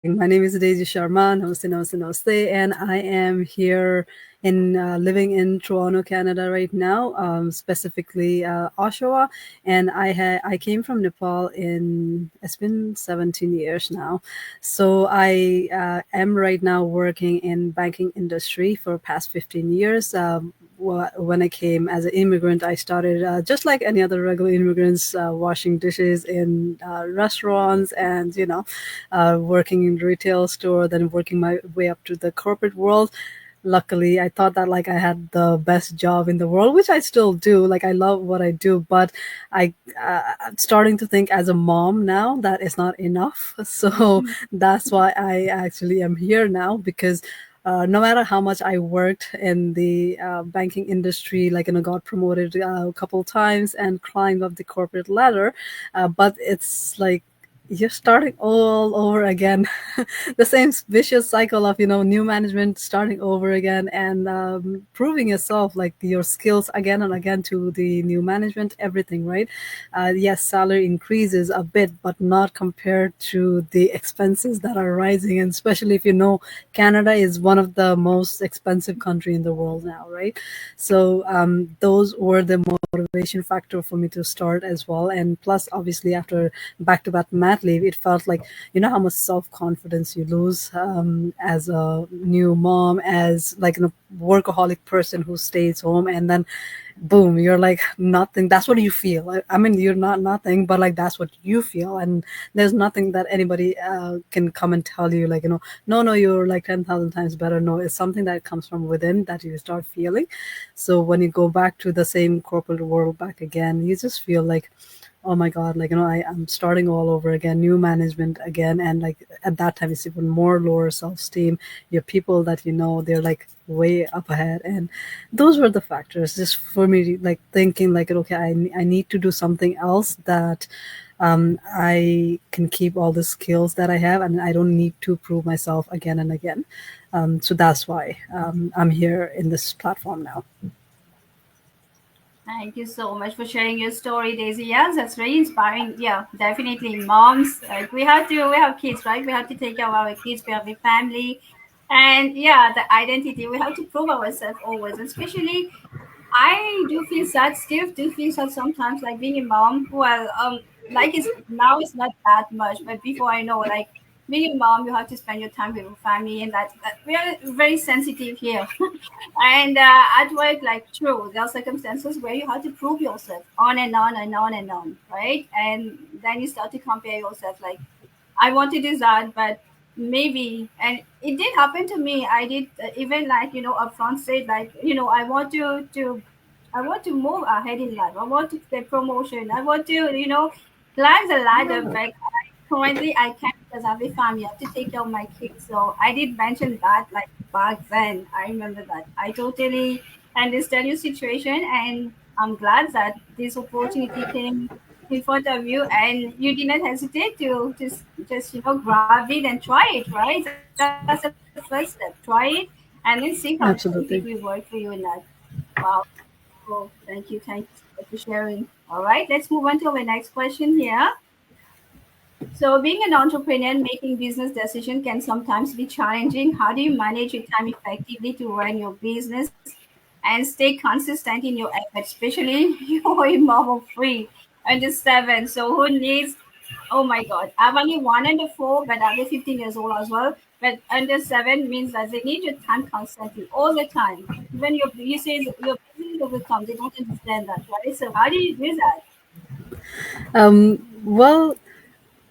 My name is Daisy Sharma. Namaste, namaste, namaste. And I am here in living in Toronto, Canada right now, specifically Oshawa. And I came from Nepal it's been 17 years now. So I am right now working in banking industry for past 15 years. When I came as an immigrant, I started just like any other regular immigrants, washing dishes in restaurants and, working in retail store, then working my way up to the corporate world. Luckily, I thought that like I had the best job in the world, which I still do. Like I love what I do, but I'm starting to think as a mom now that it's not enough. So that's why I actually am here now because no matter how much I worked in the banking industry, like got promoted a couple times and climbed up the corporate ladder, but it's like you're starting all over again. The same vicious cycle of new management starting over again and proving yourself like your skills again and again to the new management, everything, right? Yes, salary increases a bit, but not compared to the expenses that are rising, and especially if Canada is one of the most expensive country in the world now, right? So those were the motivation factor for me to start as well. And plus, obviously, after back-to-back mat leave, it felt like how much self-confidence you lose as a new mom, as like a workaholic person who stays home, and then boom, you're like nothing. That's what you feel. I mean, you're not nothing, but like that's what you feel, and there's nothing that anybody can come and tell you like no, no, you're like 10,000 times better. No, it's something that comes from within that you start feeling. So when you go back to the same corporate world back again, you just feel like, oh my god, like I'm starting all over again, new management again. And like at that time it's even more lower self-esteem. Your people that they're like way up ahead, and those were the factors just for me like thinking like, okay, I need to do something else that I can keep all the skills that I have, and I don't need to prove myself again and again. So that's why I'm here in this platform now. Thank you so much for sharing your story, Daisy. Yes, that's very inspiring. Yeah, definitely. Moms, like we have kids, right? We have to take care of our kids, we have a family. And yeah, the identity, we have to prove ourselves always. Especially, I do feel sad, still do feel sad sometimes, like being a mom. Well, like it's now it's not that much, but before I know, like being a mom, you have to spend your time with your family, and that we are very sensitive here. And at work, like true, there are circumstances where you have to prove yourself on and on and on and on, right? And then you start to compare yourself, like I want to do that, but maybe, and it did happen to me. I did even like upfront say like I want to move ahead in life. I want to get promotion. I want to climb the ladder, but currently I can't because I have a family. I have to take care of my kids. So I did mention that like back then. I remember that. I totally understand your situation, and I'm glad that this opportunity came in front of you and you did not hesitate to just grab it and try it, right? That's the first step. Try it and then see how if it will work for you or Absolutely. not. Wow. Cool. Thank you so much for sharing. All right, let's move on to our next question here. So, being an entrepreneur and making business decisions can sometimes be challenging. How do you manage your time effectively to run your business and stay consistent in your efforts? Especially you're a mom of three under seven, so who needs? Oh my God, I've only one under four, but I'm 15 years old as well. But under seven means that they need your time constantly, all the time. Even you say your business overcome, they don't understand that, right? So how do you do that? Well,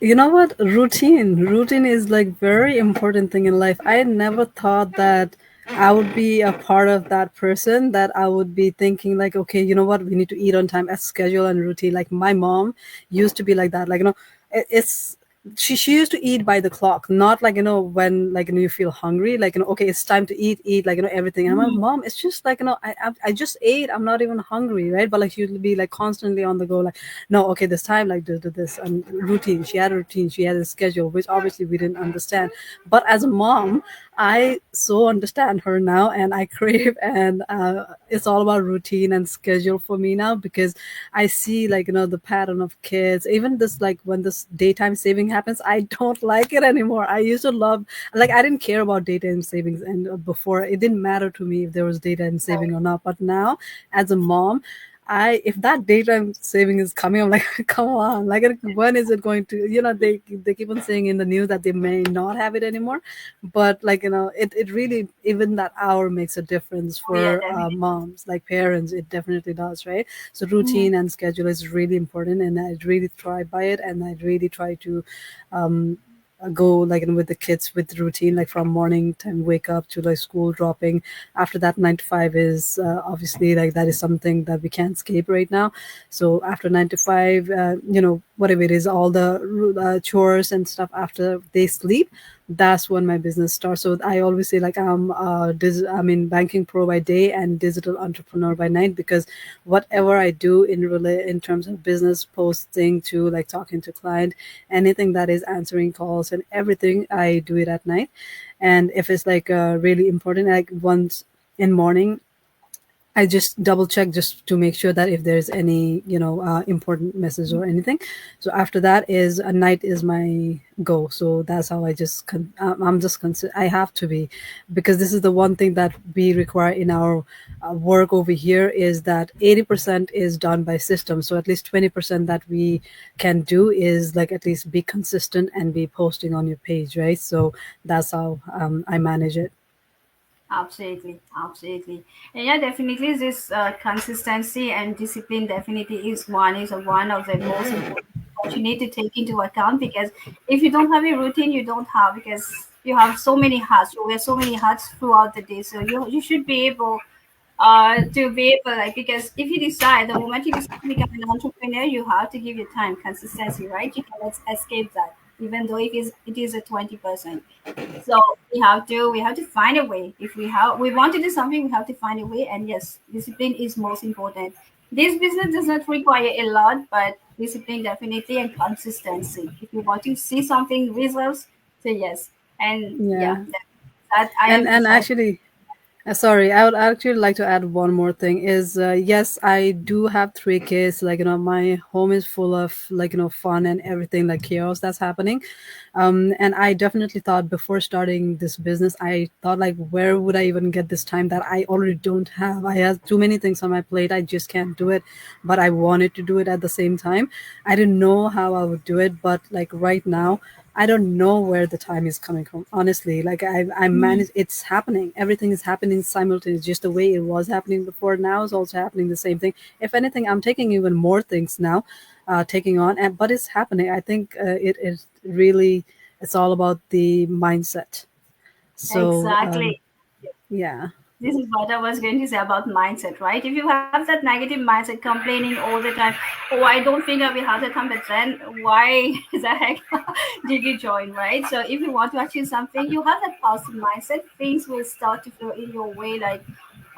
you know what? Routine is like very important thing in life. I never thought that I would be a part of that person, that I would be thinking like, okay, you know what, we need to eat on time, as schedule and routine. Like my mom used to be like that. Like it's she used to eat by the clock, not like when like you feel hungry, like okay, it's time to eat like everything. And I'm like, Mhm. mom, it's just like I just ate, I'm not even hungry, right? But like she'd be like constantly on the go, like no, okay, this time like do this. And routine, she had a routine, she had a schedule, which obviously we didn't understand. But as a mom, I so understand her now, and I crave and it's all about routine and schedule for me now, because I see like the pattern of kids, even this like when this daytime saving saving happens, I don't like it anymore. I used to love, like, I didn't care about data and savings, and before it didn't matter to me if there was data and saving or not. But now, as a mom, I if that data and saving is coming, I'm like, come on, like, when is it going to? They keep on saying in the news that they may not have it anymore, but, like, it really, even that hour makes a difference Oh yeah, for definitely. moms, like parents. It definitely does, right? So Mhm. routine and schedule is really important, and I really thrive by it, and I really try to um, go, like, with the kids with routine, like from morning time wake up to like school dropping. After that, 9 to 5 is obviously, like, that is something that we can't escape right now. So after 9 to 5, whatever it is, all the chores and stuff, after they sleep, that's when my business starts. So I always say, like, I'm in banking pro by day and digital entrepreneur by night, because whatever I do in terms of business, posting to, like, talking to client, anything that is answering calls and everything, I do it at night. And if it's like really important, like once in morning, I just double check just to make sure that if there's any, important message or anything. So after that is a night is my go. So that's how I I'm just I have to be, because this is the one thing that we require in our work over here, is that 80% is done by system. So at least 20% that we can do is, like, at least be consistent and be posting on your page, right? So that's how I manage it. Absolutely, absolutely, and yeah, definitely this consistency and discipline definitely is one of the most important that you need to take into account, because if you don't have a routine, you don't have, because you have so many hats, you wear so many hats throughout the day, so you should be able to be able, like, because if you decide, the moment you decide to become an entrepreneur, you have to give your time consistency, right? You cannot escape that, even though it is a 20%. So we have to find a way. If we want to do something, we have to find a way. And yes, discipline is most important. This business does not require a lot, but discipline definitely, and consistency. If you want to see something results, say yes. And yeah, Yeah. that I and am and excited. actually, sorry, I would actually like to add one more thing. Is yes, I do have 3 kids. Like, my home is full of, like, fun and everything, like chaos that's happening. And I definitely thought before starting this business, I thought, like, where would I even get this time that I already don't have? I have too many things on my plate. I just can't do it. But I wanted to do it at the same time. I didn't know how I would do it, but, like, right now, I don't know where the time is coming from. Honestly, like, I Mhm. manage. It's happening. Everything is happening simultaneously. Just the way it was happening before, now is also happening the same thing. If anything, I'm taking even more things now, taking on, and but it's happening. I think it is really. It's all about the mindset. So Exactly. yeah, This is what I was going to say about mindset, right? If you have that negative mindset, complaining all the time, oh, I don't think I will have the time, but then why the heck did you join, right? So if you want to achieve something, you have that positive mindset, things will start to flow in your way. Like,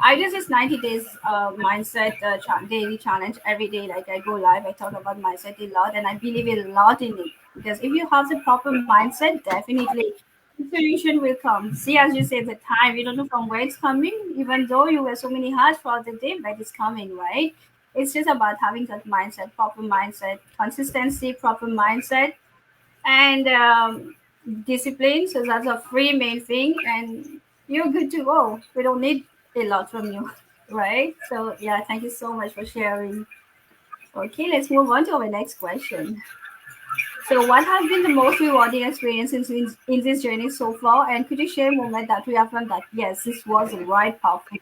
I do this 90 days mindset daily challenge every day. Like, I go live, I talk about mindset a lot, and I believe a lot in it. Because if you have the proper mindset, definitely the solution will come. See, as you said, the time, you don't know from where it's coming, even though you wear so many hats throughout the day, but it's coming, right? It's just about having that mindset, proper mindset, consistency, proper mindset, and discipline. So that's a three main thing, and you're good to go. We don't need a lot from you, right? So yeah, thank you so much for sharing. Okay, let's move on to our next question. So, what has been the most rewarding experience in this journey so far? And could you share a moment that we have learned that yes, this was the right path for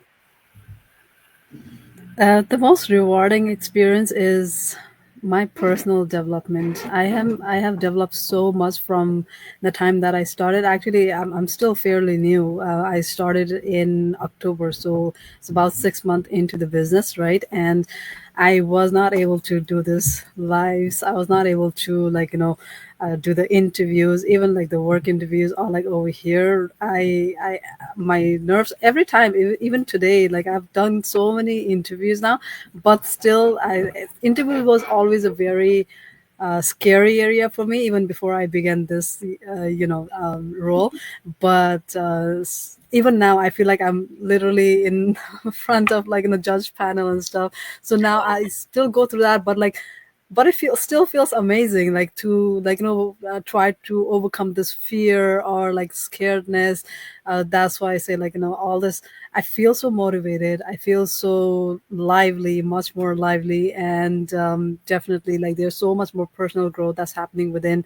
the most rewarding experience is my personal development. I have developed so much from the time that I started. Actually, I'm still fairly new. I started in October, so it's about 6 months into the business, right? And I was not able to do this lives. I was not able to, like, do the interviews, even like the work interviews, or like over here. My nerves every time, even today, like, I've done so many interviews now, but still, interview was always a very scary area for me, even before I began this role. But even now, I feel like I'm literally in front of, like, in the judge panel and stuff. So now I still go through that, but, like, but it still feels amazing, like to try to overcome this fear or like scaredness. That's why I say, like, all this, I feel so motivated, I feel so lively, much more lively. And definitely, like, there's so much more personal growth that's happening within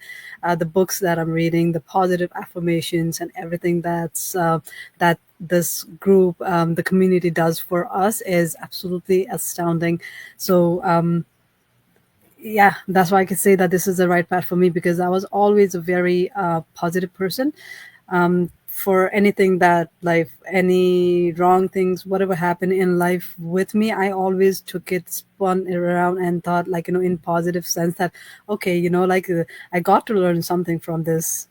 the books that I'm reading, the positive affirmations and everything that this group, the community does for us is absolutely astounding. So yeah, that's why I can say that this is the right path for me, because I was always a very positive person. For anything that life, any wrong things, whatever happened in life with me, I always took it, spun it around, and thought, like, in positive sense that, okay, like, I got to learn something from this.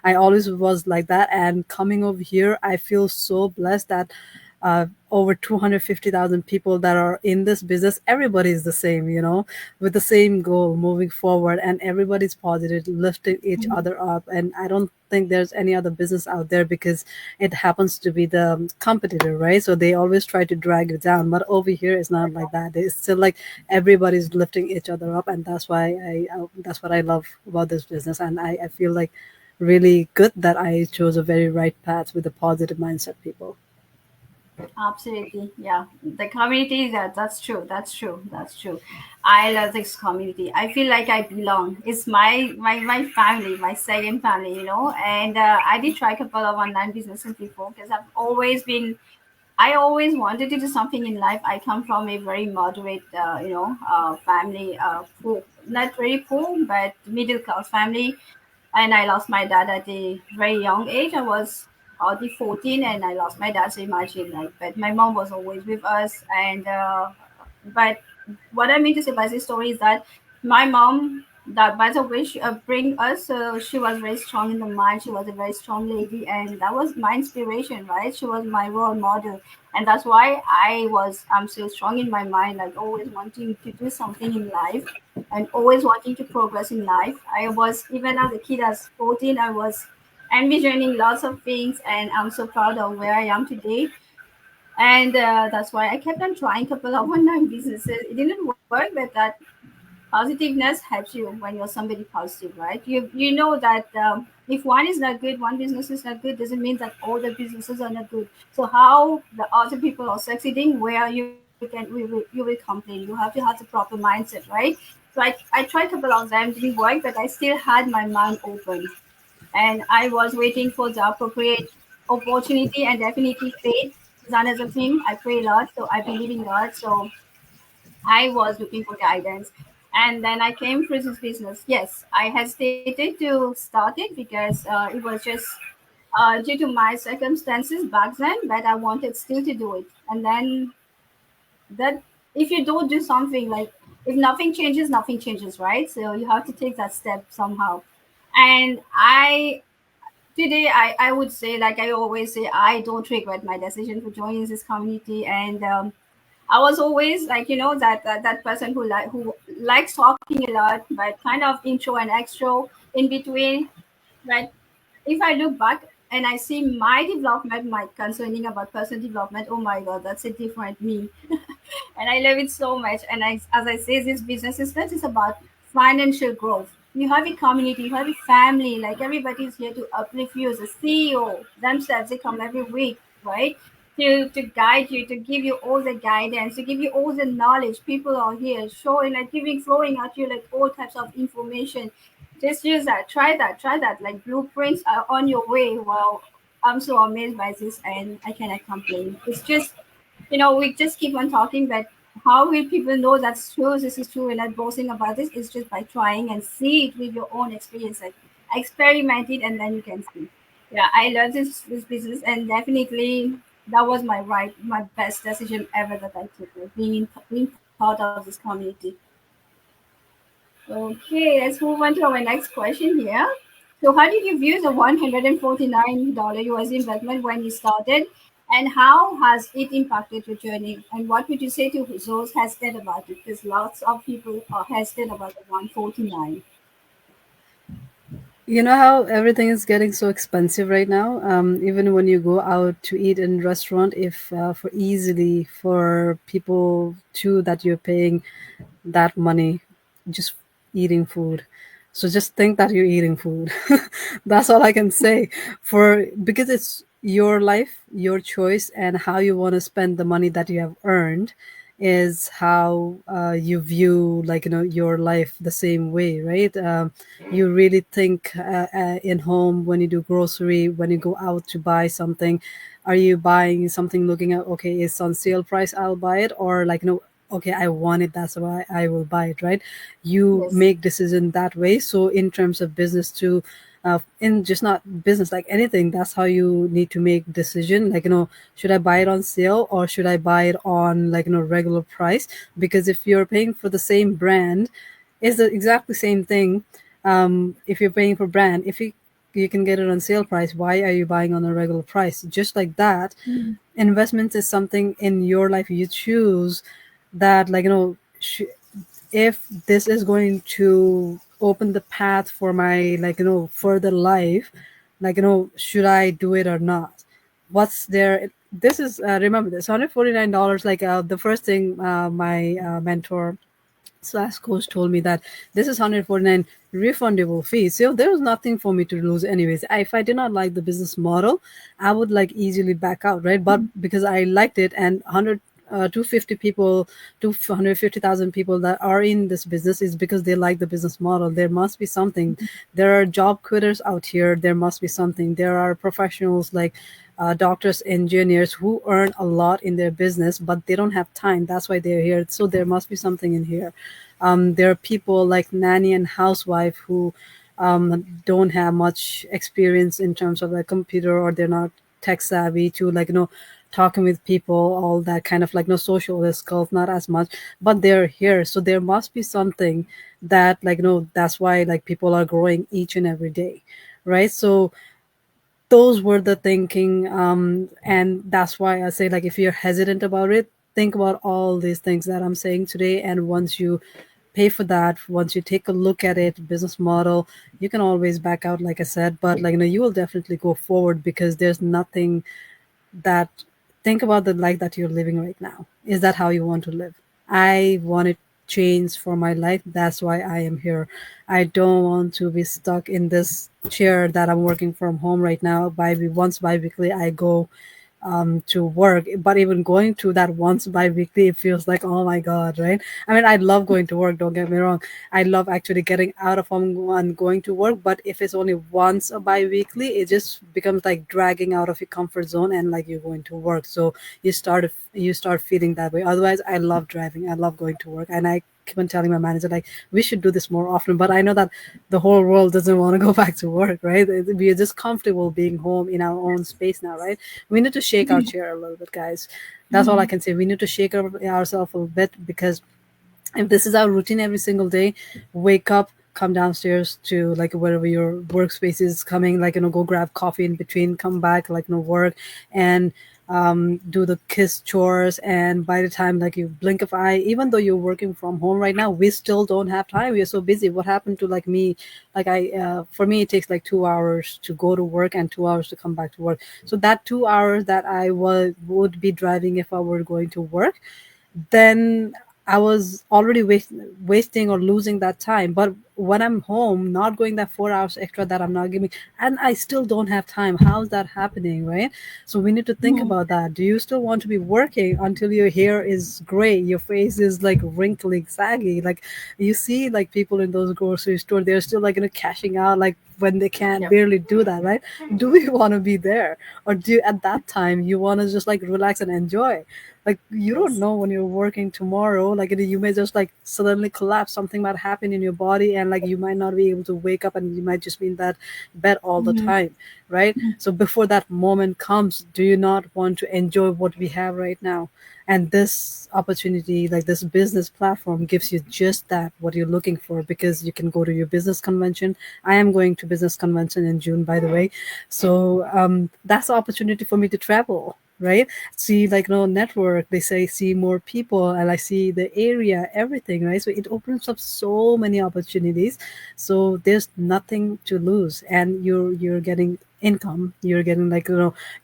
I always was like that, and coming over here, I feel so blessed that over 250,000 people that are in this business, everybody is the same, with the same goal moving forward, and everybody's positive, lifting each other up. And I don't think there's any other business out there, because it happens to be the competitor, right? So they always try to drag you down, but over here it's not like that. It's still like everybody's lifting each other up, and that's why that's what I love about this business. And I feel like really good that I chose a very right path with a positive mindset people. Absolutely, yeah. The community, that's true. That's true. That's true. I love this community. I feel like I belong. It's my family, my second family, And I did try a couple of online businesses before because I always wanted to do something in life. I come from a very moderate, family, poor, not very poor, but middle class family. And I lost my dad at a very young age. I was hardly 14, and I lost my dad. So imagine, like, but my mom was always with us. And but what I mean to say by this story is that my mom, that by the way she bring us, she was very strong in the mind. She was a very strong lady, and that was my inspiration, right? She was my role model, and that's why I'm so strong in my mind, like always wanting to do something in life and always wanting to progress in life. I was, even as a kid, as 14, I was envisioning lots of things, and I'm so proud of where I am today. And that's why I kept on trying a couple of online businesses. It didn't work, but that positiveness helps you when you're somebody positive, right? You know that if one is not good, one business is not good, doesn't mean that all the businesses are not good. So how the other people are succeeding, where you will complain. You have to have the proper mindset, right? So I tried a couple of them, didn't work, but I still had my mind open, and I was waiting for the appropriate opportunity. And definitely faith is another thing. I pray a lot, so I believe in God. So I was looking for guidance. And then I came through this business. Yes, I hesitated to start it because it was just due to my circumstances back then, but I wanted still to do it. And then that, if you don't do something, like, if nothing changes, nothing changes, right? So you have to take that step somehow. And today I would say, like I always say, I don't regret my decision for joining this community. And I was always like, that person who likes talking a lot, but kind of intro and extro in between. But if I look back and I see my development, my concerning about personal development, oh my god, that's a different me. And I love it so much. And as I say, this business is not just about financial growth. You have a community, you have a family, like everybody is here to uplift you as a CEO themselves. They come every week, right? To guide you, to give you all the guidance, to give you all the knowledge. People are here showing, like giving, flowing at you like all types of information. Just use that, try that. Like blueprints are on your way. Wow, I'm so amazed by this, and I cannot complain. It's just, we just keep on talking, but how will people know that's true? This is true. We're not boasting about this. It's just by trying and see it with your own experience. Like experiment it, and then you can see. Yeah, I love this business, and definitely that was my best decision ever that I took. Like being part of this community. Okay, let's move on to our next question here. So, how did you view the $149 US investment when you started, and how has it impacted your journey? And what would you say to those hesitant about it? Because lots of people are hesitant about the 149. You know how everything is getting so expensive right now. Even when you go out to eat in restaurant, if for easily for people too that you're paying that money, just eating food. So just think that you're eating food. That's all I can say, for because it's your life, your choice, and how you want to spend the money that you have earned is how you view, like, your life the same way, right? You really think in home when you do grocery, when you go out to buy something, are you buying something looking at, okay, it's on sale price, I'll buy it, or like, no, okay, I want it, that's why I will buy it, right? You Yes. make decision that way. So in terms of business too, in just not business, like anything, that's how you need to make decision, like, should I buy it on sale or should I buy it on, like, regular price? Because if you're paying for the same brand, it's the exactly same thing. If you're paying for brand, if you can get it on sale price, why are you buying on a regular price? Just like that, Mm. investment is something in your life you choose, that, like, if this is going to open the path for my, like, further life, like, should I do it or not? What's there? This is, remember this, $149, like, the first thing my mentor slash coach told me, that this is 149 refundable fees. So there was nothing for me to lose anyways. If I did not like the business model, I would like easily back out, right? But because I liked it, and 250 people, 250,000 people that are in this business, is because they like the business model. There must be something. There are job quitters out here. There must be something. There are professionals like doctors, engineers who earn a lot in their business, but they don't have time. That's why they're here. So there must be something in here. There are people like nanny and housewife who don't have much experience in terms of a computer, or they're not tech savvy to, like, talking with people, all that kind of, like, no social skills, not as much, but they're here. So there must be something that, like, that's why, like, people are growing each and every day, right? So those were the thinking, and that's why I say, like, if you're hesitant about it, think about all these things that I'm saying today, and once you pay for that, once you take a look at it, business model, you can always back out, like I said, but, like, you will definitely go forward, because there's nothing that, think about the life that you're living right now. Is that how you want to live? I want to change for my life. That's why I am here. I don't want to be stuck in this chair that I'm working from home right now. Once bi-weekly I go to work, but even going to that once bi-weekly, it feels like, oh my god, right? I mean, I love going to work, don't get me wrong. I love actually getting out of home and going to work, but if it's only once a bi-weekly, it just becomes like dragging out of your comfort zone, and like you're going to work, so you start feeling that way. Otherwise, I love driving, I love going to work, and I keep on telling my manager, like, we should do this more often, but I know that the whole world doesn't want to go back to work, right? We're just comfortable being home in our own space now, right? We need to shake our chair a little bit, guys. That's all I can say. We need to shake ourselves a little bit, because if this is our routine every single day, wake up, come downstairs to, like, wherever your workspace is, coming, like, go grab coffee in between, come back, like, work, and do the kiss chores, and by the time, like, you blink of eye, even though you're working from home right now, we still don't have time. We're so busy. What happened to, like, me? Like, for me, it takes like 2 hours to go to work and 2 hours to come back to work. So that 2 hours that I would be driving if I were going to work, then I was already wasting or losing that time. But when I'm home, not going that 4 hours extra that I'm not giving, and I still don't have time. How's that happening, right? So we need to think Mhm. about that. Do you still want to be working until your hair is gray, your face is like wrinkly, saggy? Like, you see, like, people in those grocery store, they're still, like, cashing out, like, when they can't Yep. barely do that, right? Do we want to be there, or do at that time you want to just, like, relax and enjoy? Like, you don't Yes. know when you're working tomorrow, like, you may just, like, suddenly collapse, something might happen in your body, and, like, you might not be able to wake up, and you might just be in that bed all the Mhm. time, right? So before that moment comes, do you not want to enjoy what we have right now? And this opportunity, like this business platform, gives you just that, what you're looking for, because you can go to your business convention. I am going to business convention in June, by the way. So that's the opportunity for me to travel, right? See, like, network, they say, see more people, and I see the area, everything, right? So it opens up so many opportunities. So there's nothing to lose, and you're getting income, you're getting, like,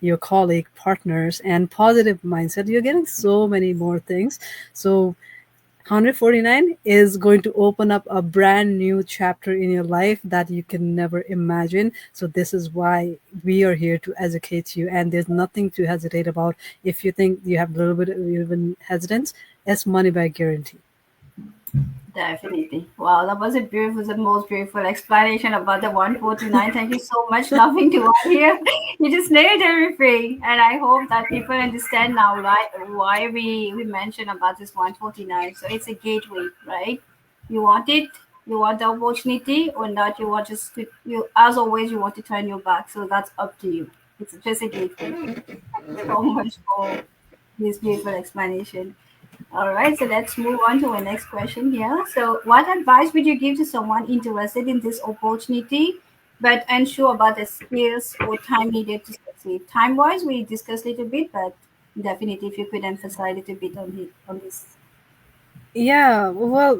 your colleague, partners, and positive mindset. You're getting so many more things. So 149 is going to open up a brand new chapter in your life that you can never imagine. So this is why we are here to educate you, and there's nothing to hesitate about. If you think you have a little bit of even hesitance, it's money back guarantee. Definitely. Wow, that was a beautiful, the most beautiful explanation about the 149. Thank you so much. Nothing to add here. You just nailed everything. And I hope that people understand now, right, why we mentioned about this 149. So it's a gateway, right? You want it, you want the opportunity, or not, you want just to, you, as always, you want to turn your back. So that's up to you. It's just a gateway. Thank you so much for this beautiful explanation. All right, so let's move on to our next question here. So, what advice would you give to someone interested in this opportunity but unsure about the skills or time needed to succeed? Time wise, we discussed a little bit, but definitely if you could emphasize a little bit on this. Yeah, well,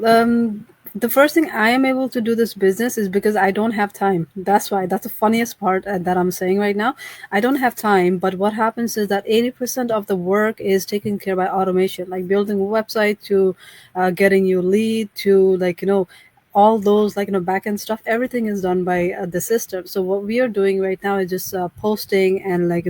the first thing I am able to do this business is because I don't have time. That's why. That's the funniest part that I'm saying right now. I don't have time, but what happens is that 80% of the work is taken care by automation, like building a website to getting you lead to like, all those like, back end stuff. Everything is done by the system. So what we are doing right now is just posting and like,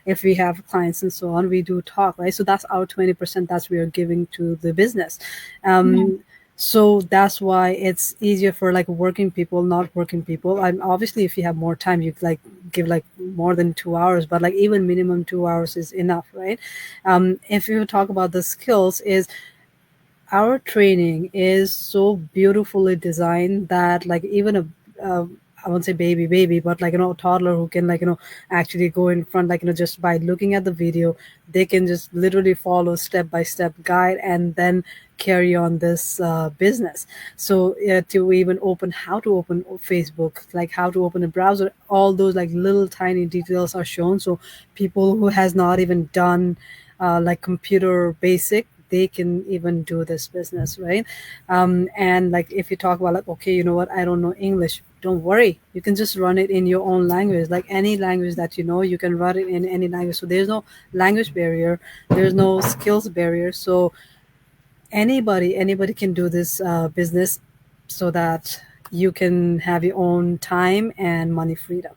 if we have clients and so on, we do talk, right? So that's our 20% that we are giving to the business. Mhm. So that's why it's easier for like working people, not working people. I'm obviously, if you have more time, you like give like more than 2 hours, but like even minimum 2 hours is enough, right? If you talk about the skills, is our training is so beautifully designed that like even a I won't say baby, but like, a toddler who can like, actually go in front, like, just by looking at the video, they can just literally follow step by step guide and then carry on this business. So to even open, how to open Facebook, like how to open a browser, all those like little tiny details are shown. So people who has not even done like computer basic, they can even do this business, right? And like if you talk about like, okay, you know what, I don't know English, don't worry, you can just run it in your own language, like any language that you know, you can run it in any language. So there's no language barrier, there's no skills barrier. So anybody can do this business, so that you can have your own time and money freedom.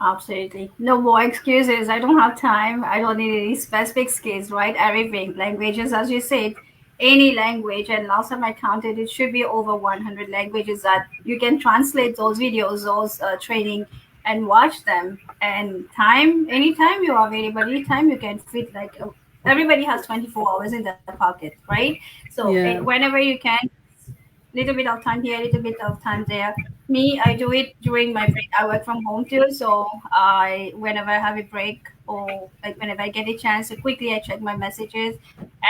Absolutely. No more excuses. I don't have time. I don't need any specific skills, right? Everything. Languages, as you said, any language. And last time I counted, it should be over 100 languages that you can translate those videos, those training, and watch them. And time, anytime you are available, anytime you can fit, like, everybody has 24 hours in their pocket, right? So Yeah. whenever you can, little bit of time here, little bit of time there. Me, I do it during my break. I work from home too, so I whenever I have a break or like whenever I get a chance, so quickly I check my messages,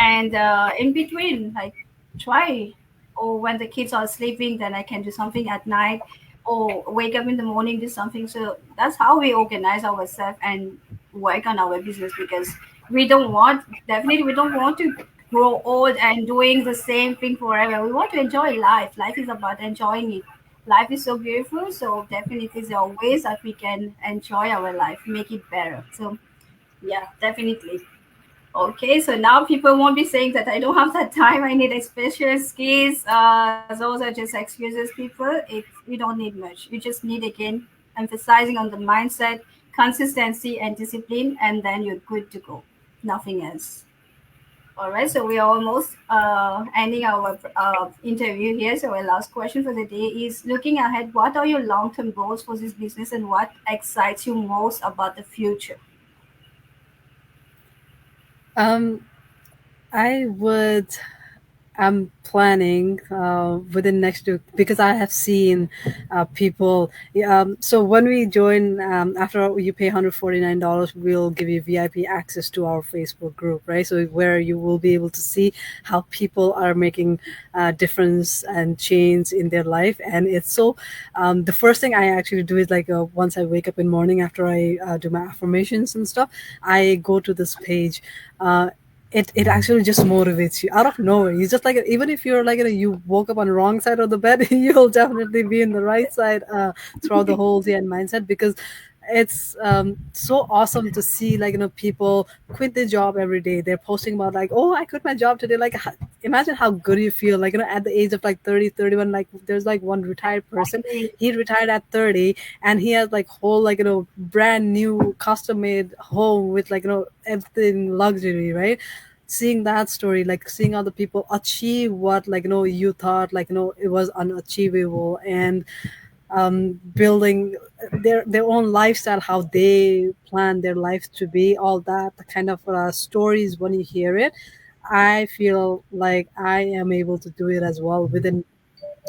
and in between, like try. Or when the kids are sleeping, then I can do something at night, or wake up in the morning, do something. So that's how we organize ourselves and work on our business because we don't want definitely we don't want to grow old and doing the same thing forever. We want to enjoy life. Life is about enjoying it. Life is so beautiful, so definitely there are ways that we can enjoy our life, make it better. So yeah, definitely. Okay, so now people won't be saying that I don't have that time. I need a special skills. Those are just excuses, people. We don't need much. You just need again emphasizing on the mindset, consistency, and discipline, and then you're good to go. Nothing else. All right, so we are almost ending our interview here. So our last question for the day is: looking ahead, what are your long-term goals for this business, and what excites you most about the future? um I would, I'm planning within next week, because I have seen people. So when we join, after you pay $149, we'll give you VIP access to our Facebook group, right? So where you will be able to see how people are making difference and change in their life. And it's so, the first thing I actually do is like, once I wake up in morning, after I do my affirmations and stuff, I go to this page. It actually just motivates you out of nowhere. You just like, even if you're like, you woke up on the wrong side of the bed, you'll definitely be in the right side throughout the whole day and mindset, because it's so awesome to see, like, people quit their job every day. They're posting about, like, oh, I quit my job today. Like, imagine how good you feel, like, at the age of like 30, 31. Like, there's like one retired person. Exactly. He retired at 30, and he has like whole, like, brand new custom made home with, like, everything luxury, right? Seeing that story, like seeing other people achieve what, like, you thought, like, it was unachievable, and building their own lifestyle, how they plan their life to be, all that kind of stories. When you hear it, I feel like I am able to do it as well within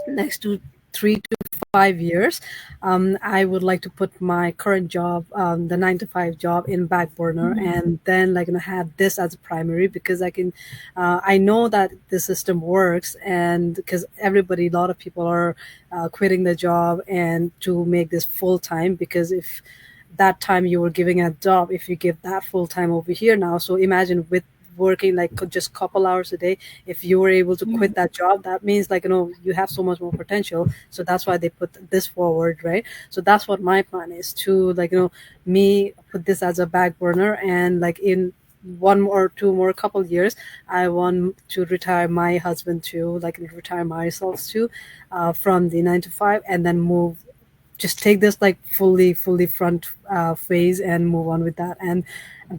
next to 3 to 5 years. I would like to put my current job, the 9 to 5 job, in back burner, Mhm. and then, like, have this as a primary, because I can, I know that the system works, and because everybody, a lot of people are quitting the job and to make this full time, because if that time you were giving a job, if you give that full time over here now, so imagine with working like just couple hours a day, if you were able to quit Mhm. that job, that means, like, you have so much more potential. So that's why they put this forward, right? So that's what my plan is, to, like, me put this as a back burner, and like in one or two more couple years, I want to retire my husband too, like retire myself too, from the 9 to 5, and then move, just take this like fully front phase, and move on with that. And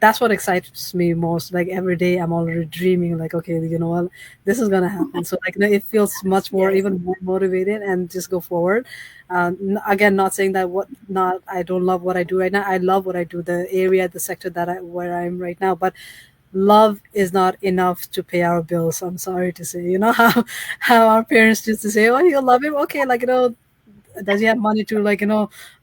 that's what excites me most. Like every day I'm already dreaming, like, okay, what, this is gonna happen. So, like, it feels much more, Yes. even more motivated, and just go forward. Again, not saying that what not I don't love what I do right now. I love what I do, the area, the sector that where I'm right now. But love is not enough to pay our bills. I'm sorry to say, how our parents used to say, oh, you love him, okay, like, does he have money to, like,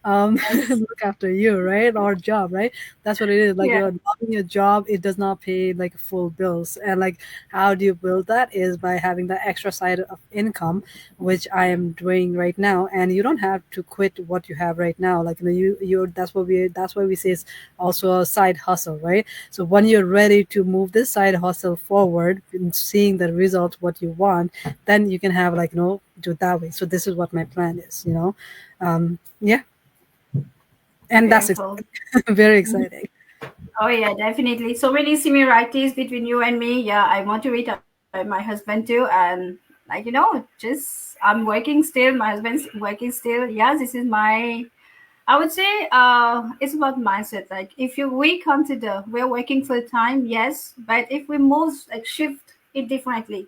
Yes. look after you, right? Or job, right? That's what it is. Like, Yeah. loving your job, it does not pay like full bills. And like, how do you build that is by having that extra side of income, which I am doing right now. And you don't have to quit what you have right now. Like, you that's why we say it's also a side hustle, right? So when you're ready to move this side hustle forward and seeing the result what you want, then you can have, like, do it that way. So this is what my plan is, yeah. And that's Beautiful. exciting. Very exciting. Oh yeah, definitely. So many similarities between you and me. Yeah, I want to retire my husband too, and like just I'm working still. My husband's working still. Yes, this is my. I would say it's about mindset. Like if you we consider we're working full time, yes, but if we move like shift it differently,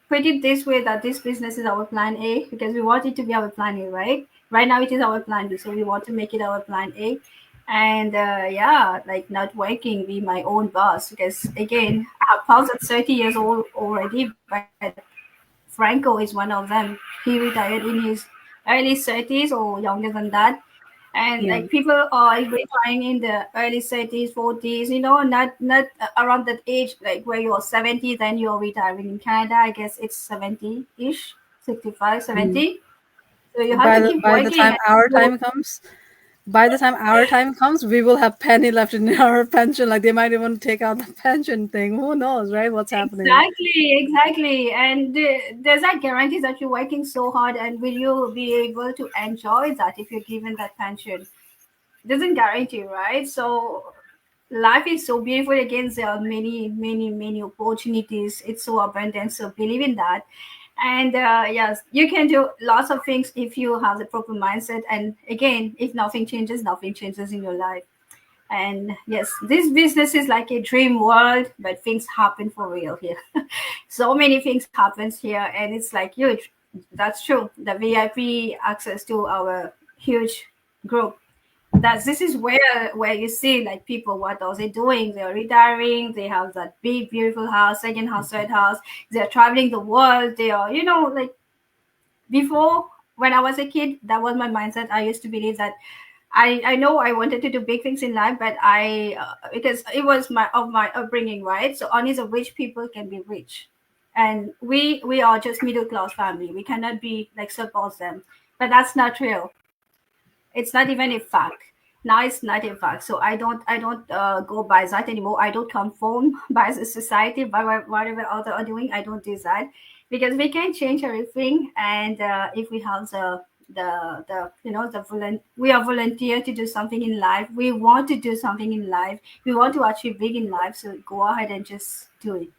put it this way that this business is our plan A because we want it to be our plan A, right? Right now it is our plan B, so we want to make it our plan A. And yeah, like not working, be my own boss because again, Paul's at 30 years old already, but Franco is one of them. He retired in his early 30s or younger than that. And Yeah. like people are retiring in the early 30s, 40s, not around that age, like where you're 70, then you're retiring in Canada. I guess it's 70-ish, 65, Mm. 70. So you have By to the keep by the working. time And our you, time comes, we will have penny left in our pension. Like, they might even take out the pension thing. Who knows, right? What's happening? exactly. And there's that guarantee that you're working so hard, and will you be able to enjoy that if you're given that pension? Doesn't guarantee, right? So life is so beautiful. Again, there are many opportunities. It's so abundant, so believe in that. And yes, you can do lots of things if you have the proper mindset. And again, if nothing changes in your life. And yes, this business is like a dream world, but things happen for real here. So many things happens here, and it's like huge. That's true, the VIP access to our huge group. That this is where you see like people, what are they doing? They're retiring, they have that big beautiful house, second house, third house, they're traveling the world, they are, like before, when I was a kid, that was my mindset. I used to believe that I know I wanted to do big things in life, but I because it was my upbringing, right? So only the rich people can be rich, and we are just middle class family. We cannot be like support them, but that's not real. It's not even a fact. Now it's not a fact. So I don't go by that anymore. I don't conform by the society, by whatever others are doing. I don't do that because we can change everything, and if we have the we are volunteer to do something in life. We want to do something in life. We want to achieve big in life. So go ahead and just do it.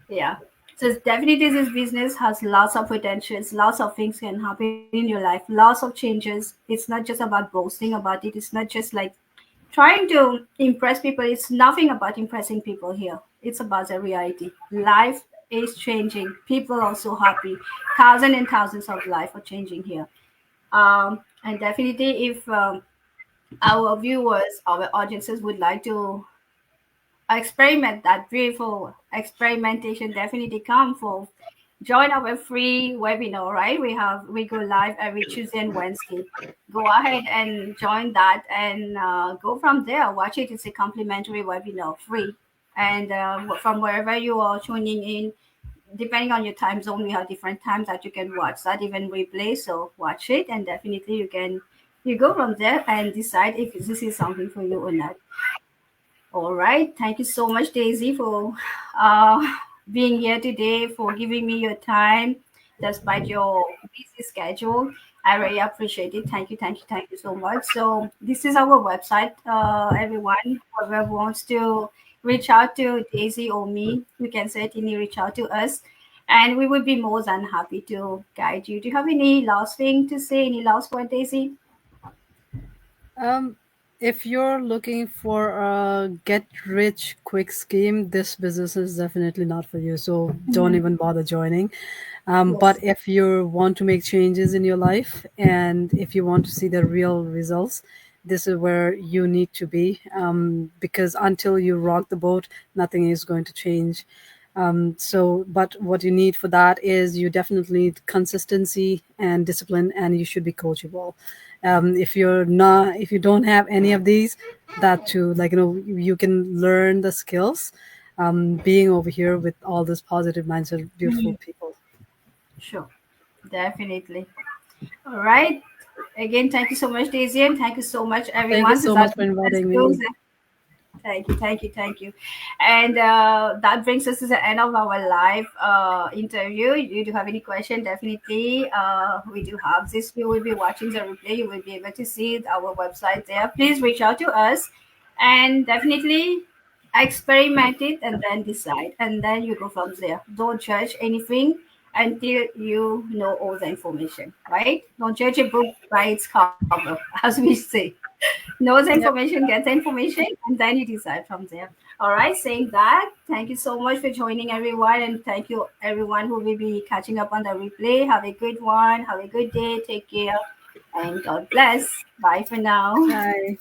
Yeah. So it's definitely this business has lots of potentials, lots of things can happen in your life, lots of changes. It's not just about boasting about it. It's not just like trying to impress people. It's nothing about impressing people here. It's about the reality. Life is changing. People are so happy. Thousands and thousands of life are changing here. And definitely, if our viewers, our audiences would like to experiment that beautiful experimentation, definitely come for join our free webinar, right? We go live every Tuesday and Wednesday. Go ahead and join that and go from there. Watch it. It's a complimentary webinar, free. And from wherever you are tuning in, depending on your time zone, we have different times that you can watch that, even replay. So watch it, and definitely you go from there and decide if this is something for you or not. All right. Thank you so much, Daisy, for uh, being here today, for giving me your time despite your busy schedule. I really appreciate it. Thank you so much. So, this is our website. Everyone, whoever wants to reach out to Daisy or me, you can certainly reach out to us. And we would be more than happy to guide you. Do you have any last thing to say? Any last word, Daisy? Um, if you're looking for a get rich quick scheme, this business is definitely not for you. So don't even bother joining. But Yes, if you want to make changes in your life and if you want to see the real results, this is where you need to be, because until you rock the boat, nothing is going to change. But what you need for that is you definitely need consistency and discipline, and you should be coachable. If you don't have any of these, that too, like, you can learn the skills, being over here with all this positive mindset, beautiful people. sure. Definitely. All right. Again, thank you so much, Daisy, and thank you so much, Thank you everyone. So so much that for let's inviting close. me. Thank you. And that brings us to the end of our live interview. You do have any question? Definitely, we do have this. You will be watching the replay. You will be able to see our website there. Please reach out to us, and definitely experiment it, and then decide, and then you go from there. Don't judge anything until you know all the information. Right? Don't judge a book by its cover, as we say. Knows the Yep. information, gets the information, and then you decide from there. All right, saying that, thank you so much for joining, everyone, and thank you, everyone who will be catching up on the replay. Have a good one. Have a good day. Take care, and God bless. Bye for now. Bye.